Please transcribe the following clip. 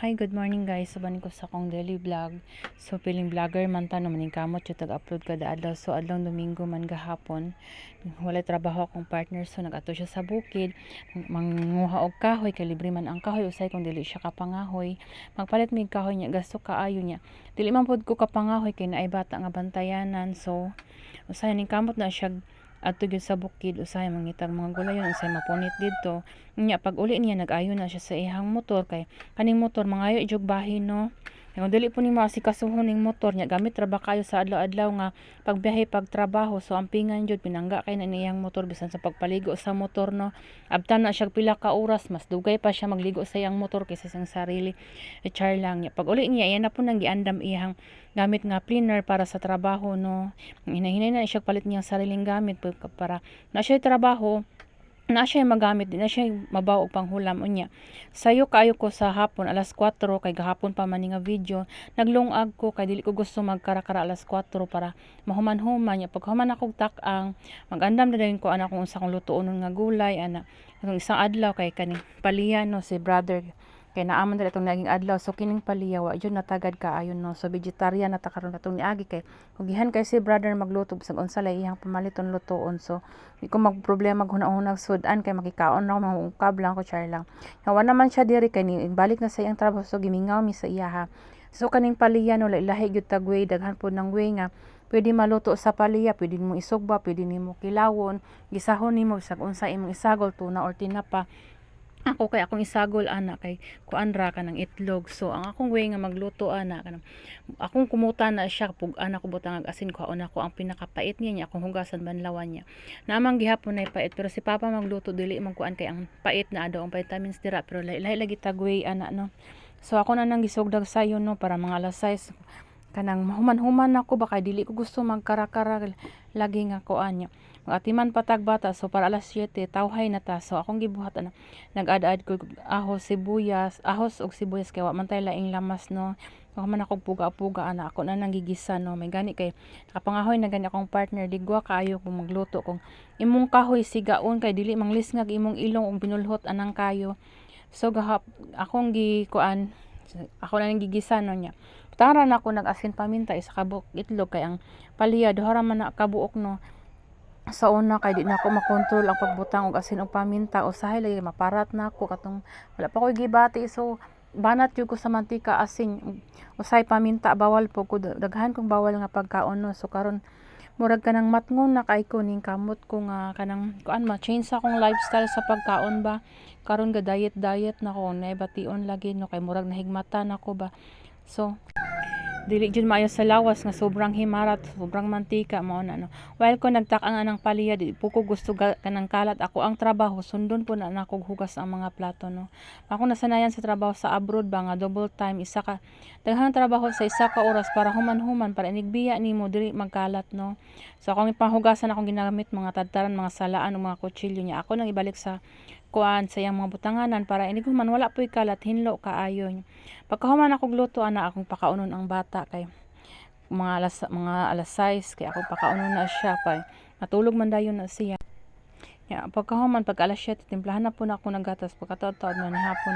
Hi, good morning guys. Saban ko sa akong daily vlog. So, piling vlogger man ta no maning kamot yung tag-upload kada adlaw. So, adlong Domingo man gahapon. Wala trabaho akong partner. So, nag-ato siya sa bukid. Manguha og kahoy. Kay libre man ang kahoy. Usay kung dili siya kapangahoy. Magpalit mig kahoy niya. Gasto kaayo niya. Dili man pod ko kapangahoy. Kay naay bata nga bantayanan. So, usay ning kamot na siya adto gyud sa bukid, usay mangitag mga gulayon, usay mapunit didto. Nya pag uli niya nag-ayo na siya sa ihang motor kay kaning motor mangayo jug bahin no. Kung dili po nimo asikasuhon ning motor nya gamit ra ba kayo sa adlaw-adlaw nga pagbiyahe pagtrabaho, so ampingan jud pinangga kay na niyang motor bisan sa pagpaligo sa motor no. Abtan na siya pila ka oras, mas dugay pa siya magligo sa iyang motor kaysa sa sarili. Char lang nya pag uli niya yan na po nang giandam iyang gamit nga cleaner para sa trabaho no. Hinahinay na siya palit niyang sariling gamit para na siya trabaho, na siya magamit din, na siya mabaw og panghulam unya. Sayo kayo ko sa hapon alas 4 kay gahapon pa man nga video. Naglungag ko kay dili ko gusto magkara-kara alas 4 para mahuman-human nya. Pag human akong tak-ang, magandam na din ko ana kung unsa kong lutoon nga gulay ana. Kung isang adlaw kay kaning palihan no si brother kay naaman dali itong naging adlaw, so kining paliya wa jud natagad kaayon no, so vegetarian na ta karon katong niagi kay hugihan kay si brother magluto bisag unsa lay iyang pamaliton lutoon. So di ko magproblema maghuna-hunag sudan kay makikaon na mangungkab lang ko, char lang. Hawa naman siya diri kay ni balik na sa iyang trabaho, so gimingaw mi sa iya ha. So kaning paliya no lahi gyud tag way, daghan pod ng way nga pwede maluto sa paliya, pwede mo isugba, pwede nimo kilawon, gisahon nimo bisag unsa imong isagol, tuna or tinapa. Ako kay akong isagol ana kay kuan ra kanang itlog. So ang akong way nga magluto ana kanang akong kumuta na siya pug ana ko butang asin ko ana ko ang pinakapait niya akong hugasan banlawan niya. Namang gihapon nay pait pero si papa magluto dili man kuan kay ang pait na daw ang vitamins dira pero lahi lagi tagway ana no. So ako na nang gisugdag sayo no para mga alas 6 kanang mahuman-human ako baka dili ko gusto magkara-kara lagi nga kuan niya. Atiman patag bata, so para alas 7 tawhay na ta. So akong gibuhat ana nag-add ko ahos og sibuyas kay wa man tay laing lamas no. Ako man akong puga-puga ana ako na nanggigisa no. May gani kay nakapangahoy na gani akong partner, digwa kaayo kung magluto kung imong kahoy sigaon kay dili manglisngag imong ilong og binulhot anang kayo. So akong gikuan ako na nanggigisa no nya. Tara na ako nag-asin paminta isa ka buok itlog kay ang paliya duha ra man na kabuok no. Sa una kay di na ako makontrol ang pagbutang og asin og paminta, usahay lagi maparat na ako katong wala pa ko gibati, so banat jud ko sa mantika asin usay paminta bawal po ko, daghan kong bawal nga pagkaon no. So karon murag kanang matngon na kay ko ning kamot ko nga kanang kuan ma-change sa akong lifestyle sa pagkaon ba. Karon ga diet na ko, naibation lagi no kay murag nahigmatan ako ba. So dili jud maayo sa lawas nga sobrang himarat, sobrang mantika mao na no. While ko nagtak-ang anang paliya di po ko gusto kanang kalat, ako ang trabaho sundon po na nakog hugas ang mga plato no. Ako nasanayan sa trabaho sa abroad ba nga double time, isa ka daghang trabaho sa isa ka oras para human-human para inigbiya nimo dili magkalat no. So akong ipanghugasan akong ginamit mga tadtaran, mga salaan ug mga kutsilyo niya. Ako nang ibalik sa kuan sa iyang mga butanganan para iniguman wala po'y kalat, hinlo kaayo. Pagkahuman ako gluto ana akong pakaunon ang bata kay mga alas 6 kay ako pakaunon na siya pa natulog man dayon na siya. Ya, pagkahuman pag alas 7 timplahan na po na ako nagatas pagkataod-taod man hapon.